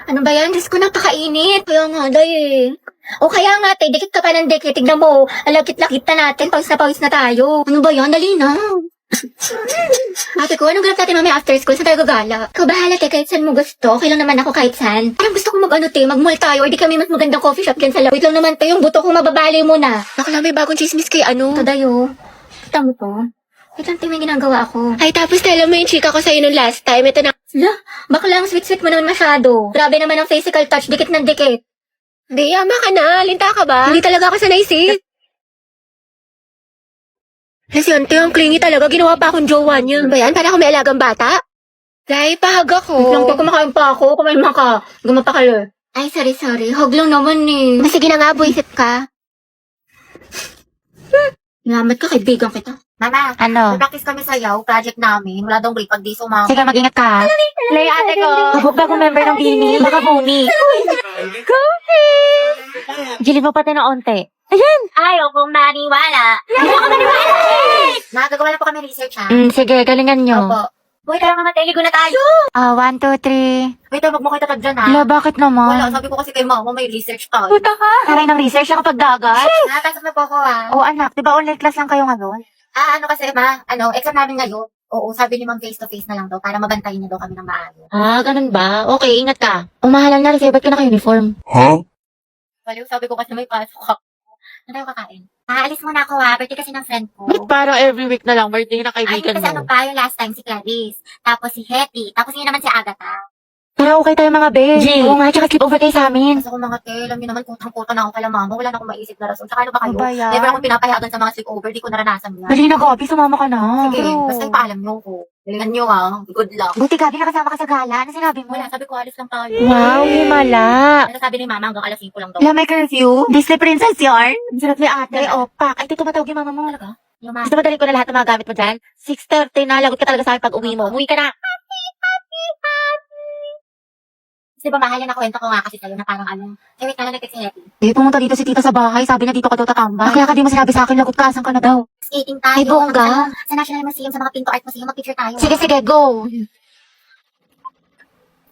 Ano ba yan? Diyos ko, napakainit. Kaya nga, day eh. O kaya nga, te, dikit ka pa ng dikit. Tignan mo, alakit-lakit na natin. Pawis na tayo. Ano ba yan? Dali na. Ate ko, anong ganap natin mamaya after school? Saan tayo gagala? Ikaw bahala, te, kahit saan mo gusto. Okay lang naman ako kahit saan. Parang gusto ko mag-ano, te, mag-mall tayo. Or di kami mas magandang coffee shop dyan sa loob. Wait lang naman, te, yung buto kong mababali mo na. Bakla, may bagong chismis kay ano. Ito, dayo. Kita mo to? Wait lang, te, may ginagawa ako. Ay, tapos alam mo yung chika ko sa'yo nung last time. Ito na. La, bakla ang sweet-sweet mo naman masyado. Grabe naman ang physical touch, dikit ng dikit. Hindi, yama ka na. Linta ka ba? Hindi talaga ako sanay, sis. Lesyente, ang clingy talaga. Ginawa pa akong jowa niya. Ano ba yan? Para ako may alagang bata? Dahil pahag ako. Wait lang, te, kumakain pa ako. Kumain mo ka. Gumapakalo. Ay, sorry. Hog lang naman eh. Sige na nga, buisit ka. Salamat ka, kaibigan kita. Mama, Ano? practice kami sayaw, project namin. Wala daw break pag di sumama. Sige, mag-ingat ka. Play ate ko. Kabog na kung member ng Bini. Baka bumi. Gilid mo pati na onte. Ayan! Ayaw kong maniwala. Nagagawa na po kami research ha. Sige, galingan nyo. Opo. Uy, tara mama, teligo na tayo. 1, 2, 3. Wait, wag mo kayo tatag dyan ha. Hala, bakit Wala, naman? sabi ko kasi kay mama, may research tayo. Puta ka! Aray ng research ako pag dagat. Nakapasok na po ako ha. Oo, anak. Di ba online class lang kayo ngayon? Ano kasi ma, exam namin ngayon. Oo, sabi ni ma'am face to face na lang daw para mabantayin na daw kami ng maayos. Ganun ba? Okay, ingat ka. Umahalan na rin sa'yo. Ba't ka naka-uniform? Baliw, sabi ko kasi may pasok ako. Ano tayo kakain? Aalis muna ako ha, birthday kasi ng friend ko. Parang every week na lang, birthday na Ay, kaibigan kasi ano mo. pa, yung last time si Clarice. Tapos si Hetty. Tapos yun naman si Agatha. Pero okay tayo mga be. Jay. Oo nga, tsaka sleep over kayo sa amin. Kasi ako mga te, alam niyo naman kutang-kuta na ako kala mama. Wala na akong maisip na rason. Tsaka ano ba kayo? Ano ba yan? Never akong pinapayagan sa mga sleepover. Di ko naranasan yan. Dali na, Gabi. Sumama ka na. Sige, basta ipaalam niyo ko. Galingan niyo ha. Good luck. Buti, Gabi, nakasama ka sa gala. Ano sinabi mo? Wala, sabi ko alis lang tayo. Wow, himala. Ano sabi ni mama hanggang alas 5 lang daw. Wala, may curfew. Disney Princess yarn. Ang sarap ni ate. Opak. Ay, ito tumatawag yung mama mo. Talaga? Yung mama. Gusto madali ko na lahat ng mga gamit mo dyan? 6:30 na. Lagot ka talaga sa akin pag uwi mo. Umuwi ka na. Kasi ba mahal na kwento ko nga kasi sa'yo na parang ano. Eh, wait na lang nag-text si Hetty. Pumunta dito si tita sa bahay. Sabi niya dito ka daw tatambay. Kaya ka di mo sinabi sa akin. Lagot ka. Saan ka na daw? Skating tayo. Ay, bongga. Sa National Museum, sa mga Pinto Art Museum, mag-picture tayo. Sige, go.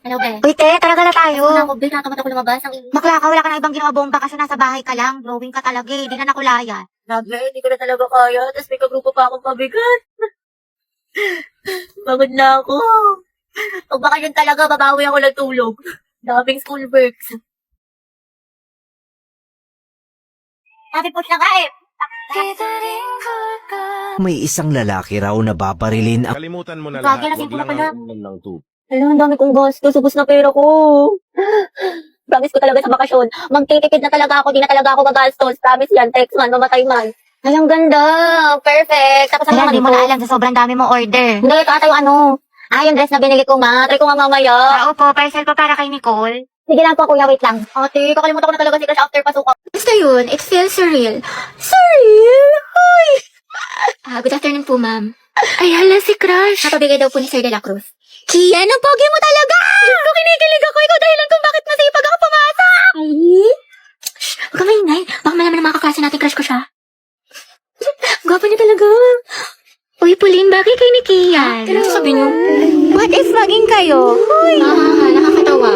Hello, be. Uy, te, talaga na tayo. Ako, be, nakatamad ako lumabas. Ang init. Makla ka, wala ka na ibang ginawa bomba kasi nasa bahay ka lang. Drawing ka talaga eh. Di na nakulayan. Grabe, hindi ko na talaga kaya. Tapos may kagrupo pa akong pabigat. Pagod na ako. Pag baka yun talaga, babawi ako ng tulog. Daming school works. Sabi po siya nga eh. May isang lalaki raw na babarilin ang Kalimutan mo na Gagi, lahat. lasing Wag ko na lang pala. ang to. Alam, ang dami kong gastos. Ubus na pera ko. Promise ko talaga sa bakasyon. Magtitipid na talaga ako. Di na talaga ako magastos. Promise yan. Text man, mamatay man. Ay, ang ganda. Perfect. Tapos ang Kaya mga di mo na alam sa sobrang dami mo order. Hindi, ito ata yung ano. Yung dress na binili ko, ma. Try ko nga mamaya. Opo, parcel pa para kay Nicole. Sige lang po, kuya. Wait lang. Ate, kakalimutan ko na talaga si Crush after pasukan. Basta yun, it feels surreal. Surreal? Hoy! Good afternoon po, ma'am. Ay, hala si Crush. Napabigay daw po ni Sir De La Cruz. Kian, ang pogi mo talaga! Ikaw kinikilig ako. Ikaw dahilan kung bakit masipag ako pumasok. Ay? Shh, huwag ka maingay. Baka malaman ng mga kaklase natin crush ko siya. Gwapo niya talaga. Uy, Pauline, bagay kay ni Kian. Ano sabi niyo? What if maging kayo? Nakakatawa.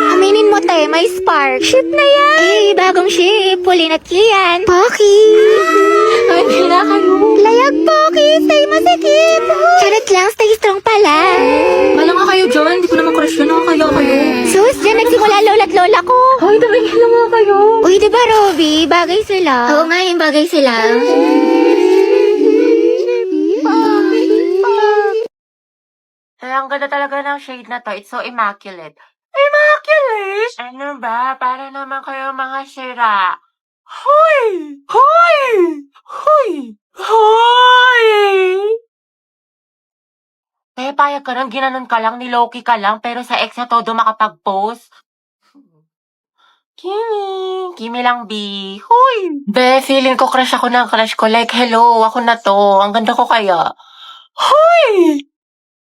Aminin mo, te, may spark. Ship na yan. Eh, bagong ship. Pauline at Kian. Poki. Hindi na kayo. Layag, Poki. Stay masikip. Charot lang, stay strong pala. Wala nga kayo dyan. Hindi ko naman crush yun. Nakakaya kayo. Sus, dyan nagsimula lola't lola ko. Ay, tabigil lang nga kayo. Uy, di ba, Robby? Bagay sila. Oo nga, yung bagay sila. Ay, ang ganda talaga ng shade na to. It's so immaculate. Immaculate? Ano ba? Para naman kayo mga sira. Hoy! Hoy! Hoy! Hoy! Payag ka lang, ginanon ka lang, niloki ka lang, pero sa ex na todo makapag-post. Kimi lang, B. Hoy! Be, feeling ko crush ako ng crush ko. Like, hello, ako na to. Ang ganda ko kaya. Hoy!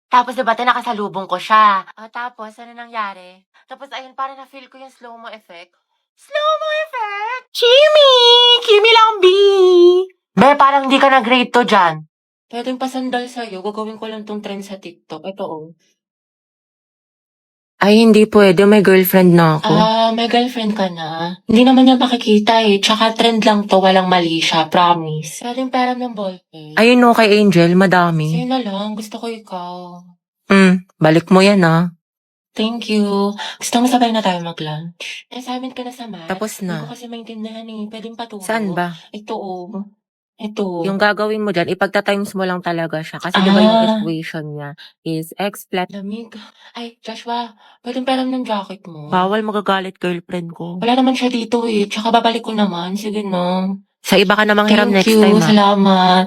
Tapos diba, nakasalubong ko siya. Tapos, ano nangyari? Tapos, ayun, parang na-feel ko yung slow-mo effect. Slow-mo effect? Kimi! Kimi lang, B! Be, parang hindi ka na-grade to dyan. Pwedeng pasandal sa'yo. Gagawin ko lang tong trend sa TikTok. Ito, oh. Ay, hindi pwede. May girlfriend na ako. May girlfriend ka na? Hindi naman niya makikita eh. Tsaka trend lang to. Walang mali siya. Promise. Pwedeng pera ng ballpen. Ayun no, kay Angel. Madami. Sa'yo na lang. Gusto ko ikaw. Balik mo yan ah. Thank you. Gusto mo sabay na tayo mag-lunch? Assignment ka na sa math. Tapos na. Hindi ko kasi maintindihan eh. Pwedeng paturo. Saan ba? Ito oh. Ito. Yung gagawin mo dyan, ipagta-times mo lang talaga siya. Kasi diba yung equation niya is x plus... Lamig. Ay, Joshua, pwedeng peram ng jacket mo. Bawal magagalit girlfriend ko. Wala naman siya dito eh. Tsaka babalik ko naman. Sige no. Sa iba ka namang hiram next time. Thank you, salamat.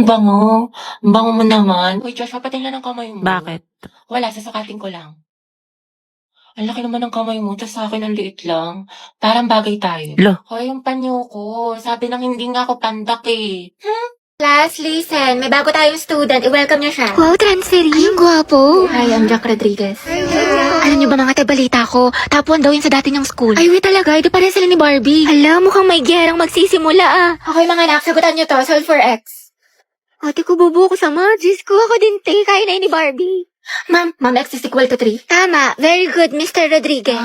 Bango. Bango mo naman. Uy, Joshua, patingnan ng kamay mo. Bakit? Wala, sasukatin ko lang. Ang laki naman ng kamay mo, tapos sa akin ang liit lang. Parang bagay tayo. Hoy, yung panyo ko. Sabi nang hindi nga ako pandak eh. Class, listen. May bago tayong student. I-welcome niyo siya. Wow, transferee. Ay, ang gwapo. Hi, I'm Jack Rodriguez. Alam niyo ba mga balita ko? Top 1 daw yun sa dati niyang school. Ay, wait talaga. Ito pare sila ni Barbie. Hala, mukhang may gerang magsisimula ah. Okay mga anak, sagutan niyo to. Solve for X. Ate ko, bubo ko sa Diyos ko. Ako din, te. Kaya na yun ni Barbie. Ma'am, X is equal to 3. Tama. Very good, Mr. Rodriguez.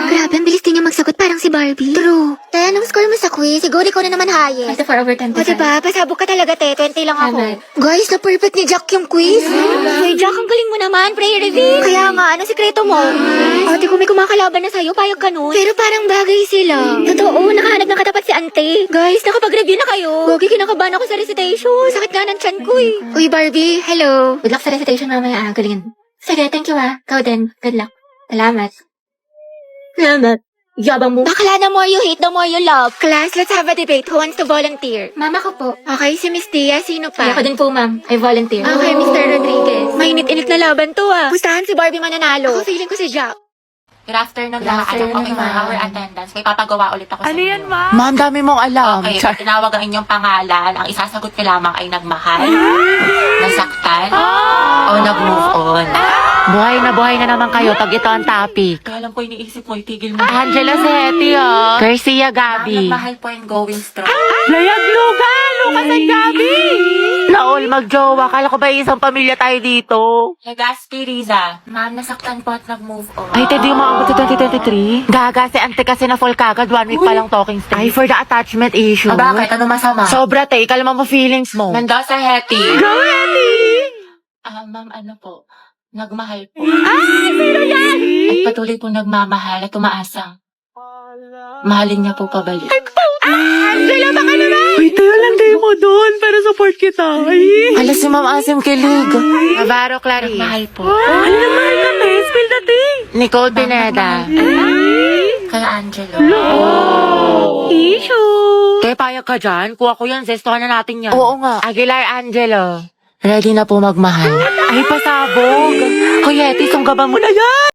Grabe, ang bilis din niya magsagot parang si Barbie. True. Te, anong score mo sa quiz? Siguro ikaw na naman highest. 4 over 10. O diba, pasabog ka talaga, te. 20 lang ako. Tama. Guys, na-perfect ni Jack yung quiz. Hey, Jack, ang galing mo naman. Prayer reveal. Kaya nga, anong sikreto mo? Ate ko, may kumakalaban na sa'yo. Payag ka nun. Pero parang bagay sila. Totoo, nakahanap ng katapat si ante. Guys, nakapag-review na kayo. Gogi, kinakabahan ako sa recitation. Sakit nga ng tiyan ko eh. Uy, Barbie, hello. Good luck sa recitation mamaya. Galingan. Sige, thank you ah. Ikaw din. Good luck. Salamat. Salamat. Yabang mo. Bakla, the more you hate, the more you love. Class, let's have a debate. Who wants to volunteer? Mama ko po. Okay, si Miss Tia, sino pa? Ako din po, ma'am. I volunteer. Okay, Mr. Rodriguez. Mainit-init na laban to ah. Pustahan si Barbie mananalo. Ako feeling ko si Jack. Good afternoon Good lahat. afternoon, Okay, for ma'am. our attendance, may papagawa ulit ako sa inyo. yan, ma? Ma'am, dami mong alam. Okay, pag tinawag ang inyong pangalan, ang isasagot ko lamang ay nagmahal, nasaktan, o nag-move on. Buhay na naman kayo pag ito ang topic. Kaya lang po iniisip mo, itigil mo. Angela Seti, oh. Garcia Gabi. Nagmahal po and going strong. Layag lugan! Lukas ang gabi! Naol, magjowa. Kala ko ba isang pamilya tayo dito? Legaspi, Riza. Ma'am, nasaktan po at nag-move on. Ay, hindi umabot sa 2023? Gaga, si ante kasi na full kagad. 1 week pa lang talking stage. Ay, for the attachment issue. Bakit? Ano masama? Sobra, te. Ikalma mo feelings mo. Mendoza, Hetty. Go, Hetty! Ma'am, ano po? Nagmahal po. Ay, sino yan? At patuloy po nagmamahal at umaasang. Mahalin niya po pabalik. Angela, baka naman! Wait, tayo lang tayo mo doon para support kita. Ay! Alas si Ma'am Asim kilig. Navarro Clarice. Nagmahal po. Ano naman ka, te? Spill the tea! Nicole Pineda. Kaya Angelo. Issue! Kaya payag ka dyan? Kuha ko yan. Zestohan na natin yan. Oo nga. Aguilar Angelo. Ready na po magmahal. Ay, pasabog. Kuya, Eti, sunggaban mo na yan.